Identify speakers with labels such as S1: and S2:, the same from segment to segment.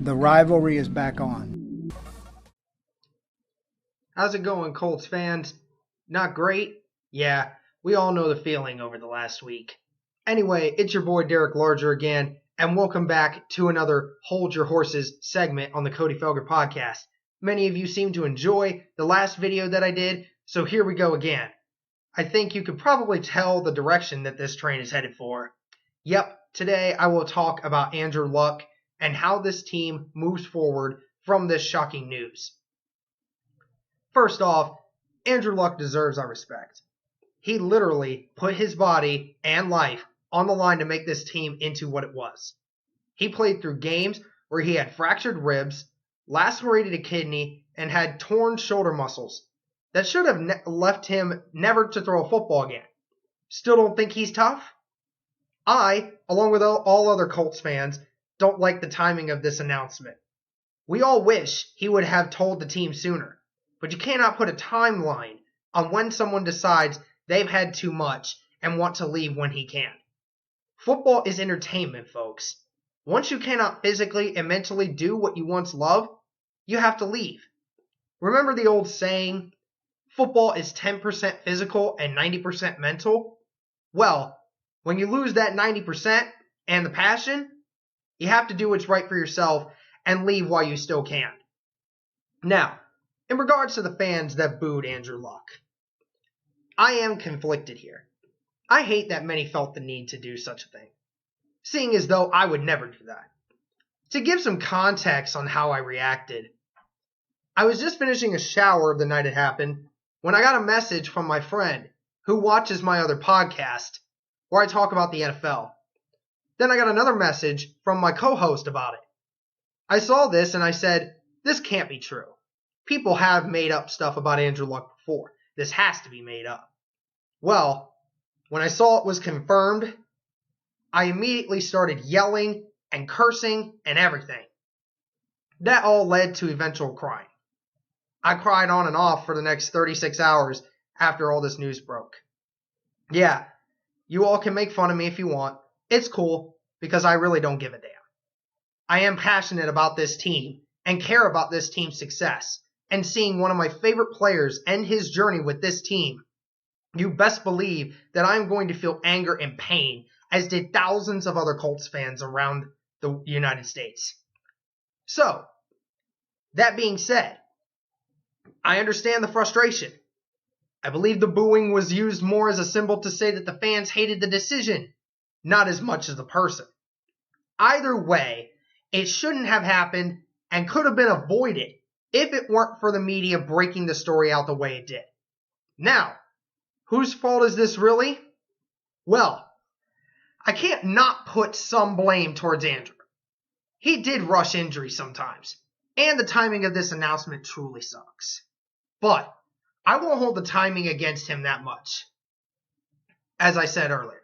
S1: The rivalry is back on.
S2: How's it going, Colts fans? Not great? Yeah, we all know the feeling over the last week. Anyway, it's your boy Derek Larger again, and welcome back to another Hold Your Horses segment on the Cody Felger podcast. Many of you seem to enjoy the last video that I did, so here we go again. I think you could probably tell the direction that this train is headed for. Yep, today I will talk about Andrew Luck and how this team moves forward from this shocking news. First off, Andrew Luck deserves our respect. He literally put his body and life on the line to make this team into what it was. He played through games where he had fractured ribs, lacerated a kidney, and had torn shoulder muscles that should have left him never to throw a football again. Still don't think he's tough? I, along with all other Colts fans, don't like the timing of this announcement. We all wish he would have told the team sooner, but you cannot put a timeline on when someone decides they've had too much and want to leave when he can. Football is entertainment, folks. Once you cannot physically and mentally do what you once loved, you have to leave. Remember the old saying, football is 10% physical and 90% mental? Well, when you lose that 90% and the passion, you have to do what's right for yourself and leave while you still can. Now, in regards to the fans that booed Andrew Luck, I am conflicted here. I hate that many felt the need to do such a thing, seeing as though I would never do that. To give some context on how I reacted, I was just finishing a shower the night it happened when I got a message from my friend who watches my other podcast where I talk about the NFL. Then I got another message from my co-host about it. I saw this and I said, this can't be true. People have made up stuff about Andrew Luck before. This has to be made up. Well, when I saw it was confirmed, I immediately started yelling and cursing and everything. That all led to eventual crying. I cried on and off for the next 36 hours after all this news broke. Yeah, you all can make fun of me if you want. It's cool, because I really don't give a damn. I am passionate about this team and care about this team's success. And seeing one of my favorite players end his journey with this team, you best believe that I'm going to feel anger and pain, as did thousands of other Colts fans around the United States. So, that being said, I understand the frustration. I believe the booing was used more as a symbol to say that the fans hated the decision, not as much as the person. Either way, it shouldn't have happened and could have been avoided if it weren't for the media breaking the story out the way it did. Now, whose fault is this really? Well, I can't not put some blame towards Andrew. He did rush injury sometimes, and the timing of this announcement truly sucks. But I won't hold the timing against him that much, as I said earlier.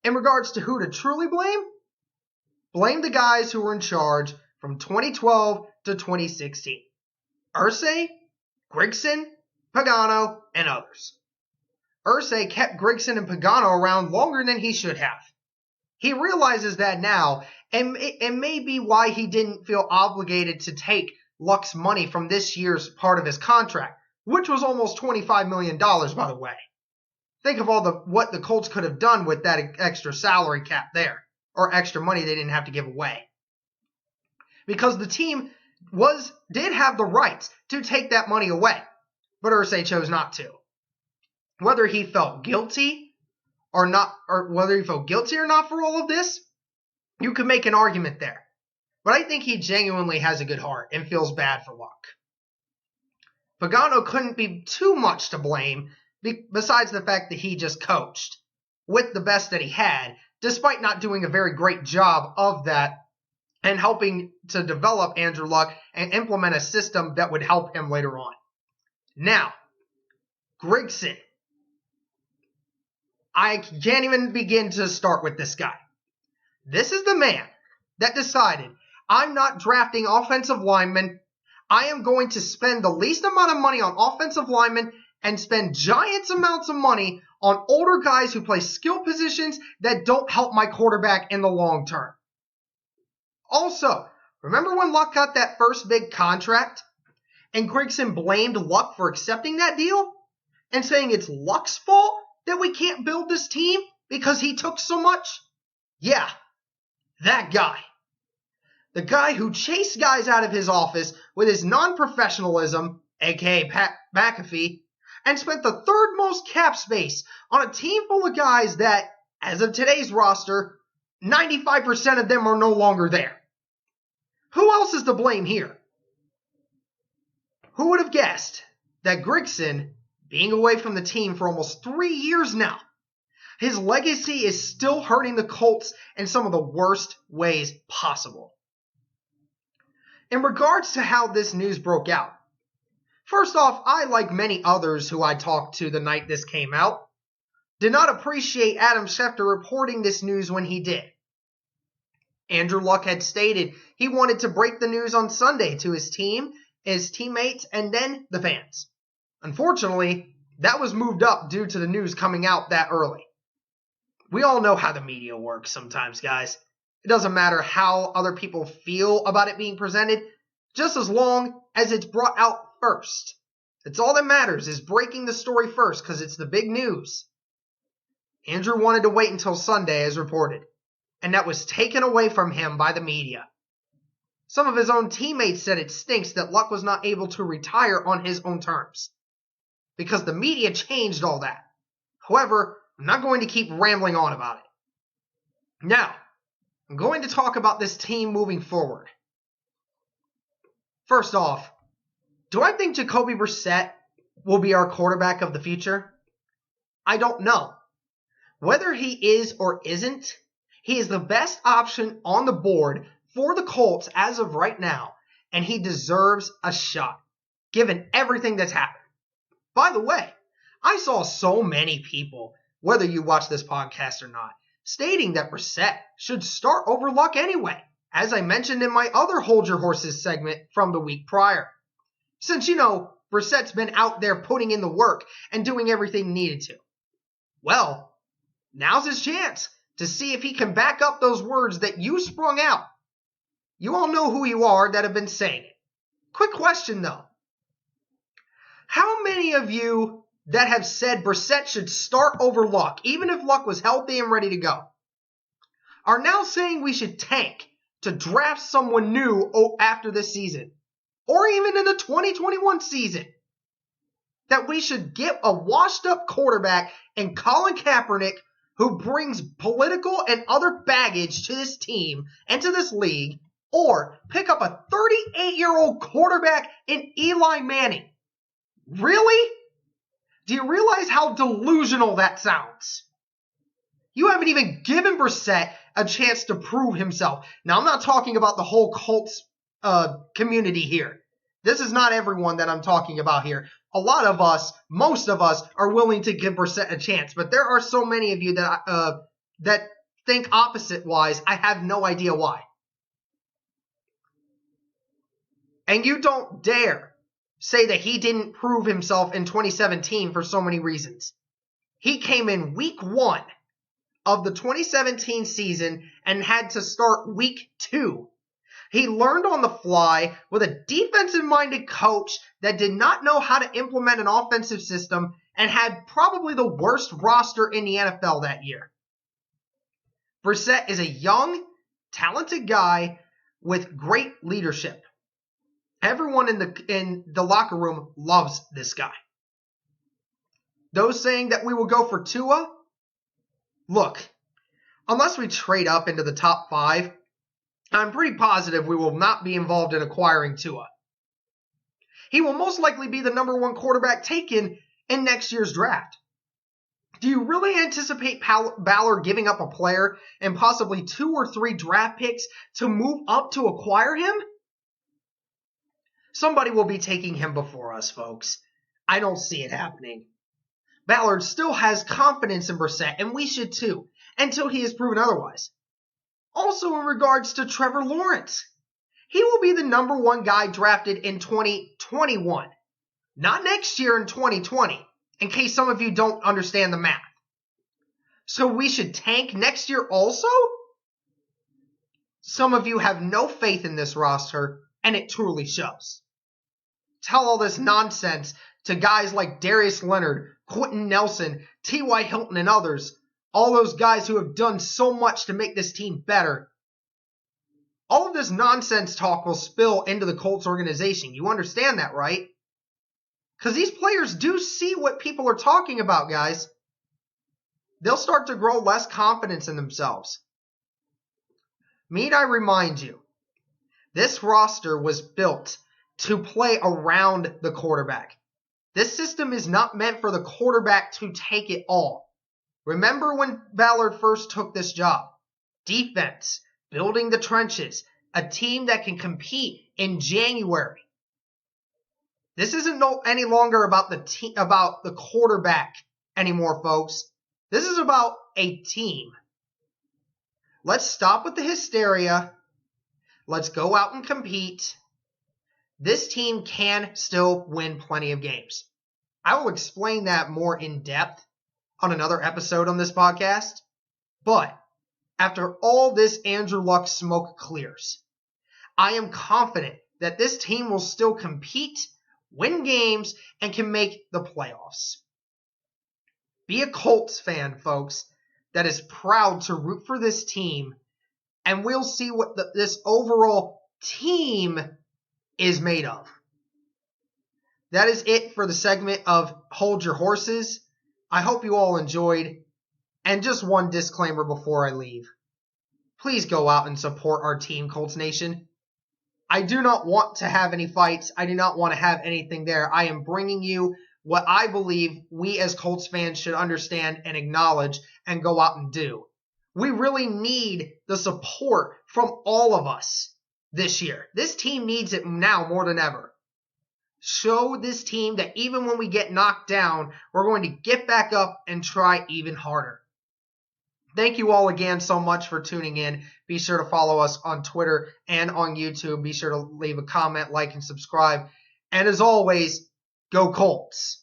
S2: In regards to who to truly blame the guys who were in charge from 2012 to 2016. Irsay, Grigson, Pagano, and others. Irsay kept Grigson and Pagano around longer than he should have. He realizes that now, and it may be why he didn't feel obligated to take Luck's money from this year's part of his contract, which was almost $25 million, by the way. Think of what the Colts could have done with that extra salary cap there, or extra money they didn't have to give away. Because the team did have the rights to take that money away, but Irsay chose not to. Whether he felt guilty or not, or whether he felt guilty or not for all of this, you could make an argument there. But I think he genuinely has a good heart and feels bad for Luck. Pagano couldn't be too much to blame, besides the fact that he just coached with the best that he had, despite not doing a very great job of that and helping to develop Andrew Luck and implement a system that would help him later on. Now, Grigson. I can't even begin to start with this guy. This is the man that decided, I'm not drafting offensive linemen. I am going to spend the least amount of money on offensive linemen and spend giant amounts of money on older guys who play skill positions that don't help my quarterback in the long term. Also, Remember when Luck got that first big contract? And Grigson blamed Luck for accepting that deal? And saying it's Luck's fault that we can't build this team because he took so much? Yeah, that guy. The guy who chased guys out of his office with his non-professionalism, aka Pat McAfee, and spent the third most cap space on a team full of guys that, as of today's roster, 95% of them are no longer there. Who else is to blame here? Who would have guessed that Grigson, being away from the team for almost 3 years now, his legacy is still hurting the Colts in some of the worst ways possible? In regards to how this news broke out, first off, I, like many others who I talked to the night this came out, did not appreciate Adam Schefter reporting this news when he did. Andrew Luck had stated he wanted to break the news on Sunday to his team, his teammates, and then the fans. Unfortunately, that was moved up due to the news coming out that early. We all know how the media works sometimes, guys. It doesn't matter how other people feel about it being presented, just as long as it's brought out first. It's all that matters, is breaking the story first, because it's the big news. Andrew wanted to wait until Sunday, as reported, and that was taken away from him by the media. Some of his own teammates said it stinks that Luck was not able to retire on his own terms, because the media changed all that. However, I'm not going to keep rambling on about it. Now, I'm going to talk about this team moving forward. First off, do I think Jacoby Brissett will be our quarterback of the future? I don't know. Whether he is or isn't, he is the best option on the board for the Colts as of right now, and he deserves a shot, given everything that's happened. By the way, I saw so many people, whether you watch this podcast or not, stating that Brissett should start over Luck anyway, as I mentioned in my other Hold Your Horses segment from the week prior. Since, Brissett's been out there putting in the work and doing everything needed to. Well, now's his chance to see if he can back up those words that you sprung out. You all know who you are that have been saying it. Quick question, though. How many of you that have said Brissett should start over Luck, even if Luck was healthy and ready to go, are now saying we should tank to draft someone new after this season, or even in the 2021 season? That we should get a washed-up quarterback in Colin Kaepernick who brings political and other baggage to this team and to this league, or pick up a 38-year-old quarterback in Eli Manning? Really? Do you realize how delusional that sounds? You haven't even given Brissett a chance to prove himself. Now, I'm not talking about the whole Colts community here. This is not everyone that I'm talking about here. A lot of us, most of us, are willing to give Brissett a chance, but there are so many of you that think opposite-wise. I have no idea why. And you don't dare say that he didn't prove himself in 2017 for so many reasons. He came in week 1 of the 2017 season and had to start week 2. He learned on the fly with a defensive-minded coach that did not know how to implement an offensive system and had probably the worst roster in the NFL that year. Brissett is a young, talented guy with great leadership. Everyone in the locker room loves this guy. Those saying that we will go for Tua, look, unless we trade up into the top 5, I'm pretty positive we will not be involved in acquiring Tua. He will most likely be the number 1 quarterback taken in next year's draft. Do you really anticipate Ballard giving up a player and possibly 2 or 3 draft picks to move up to acquire him? Somebody will be taking him before us, folks. I don't see it happening. Ballard still has confidence in Brissett, and we should too, until he is proven otherwise. Also in regards to Trevor Lawrence, he will be the number 1 guy drafted in 2021, not next year in 2020, in case some of you don't understand the math. So we should tank next year also? Some of you have no faith in this roster, and it truly shows. Tell all this nonsense to guys like Darius Leonard, Quentin Nelson, T.Y. Hilton, and others, all those guys who have done so much to make this team better. All of this nonsense talk will spill into the Colts organization. You understand that, right? Because these players do see what people are talking about, guys. They'll start to grow less confidence in themselves. Need I remind you, this roster was built to play around the quarterback. This system is not meant for the quarterback to take it all. Remember when Ballard first took this job? Defense, building the trenches, a team that can compete in January. This isn't any longer about the quarterback anymore, folks. This is about a team. Let's stop with the hysteria. Let's go out and compete. This team can still win plenty of games. I will explain that more in depth on another episode on this podcast. But after all this Andrew Luck smoke clears, I am confident that this team will still compete, win games, and can make the playoffs. Be a Colts fan, folks, that is proud to root for this team, and we'll see what this overall team is made of. That is it for the segment of Hold Your Horses. I hope you all enjoyed. And just one disclaimer before I leave. Please go out and support our team, Colts Nation. I do not want to have any fights. I do not want to have anything there. I am bringing you what I believe we as Colts fans should understand and acknowledge and go out and do. We really need the support from all of us this year. This team needs it now more than ever. Show this team that even when we get knocked down, we're going to get back up and try even harder. Thank you all again so much for tuning in. Be sure to follow us on Twitter and on YouTube. Be sure to leave a comment, like, and subscribe. And as always, go Colts.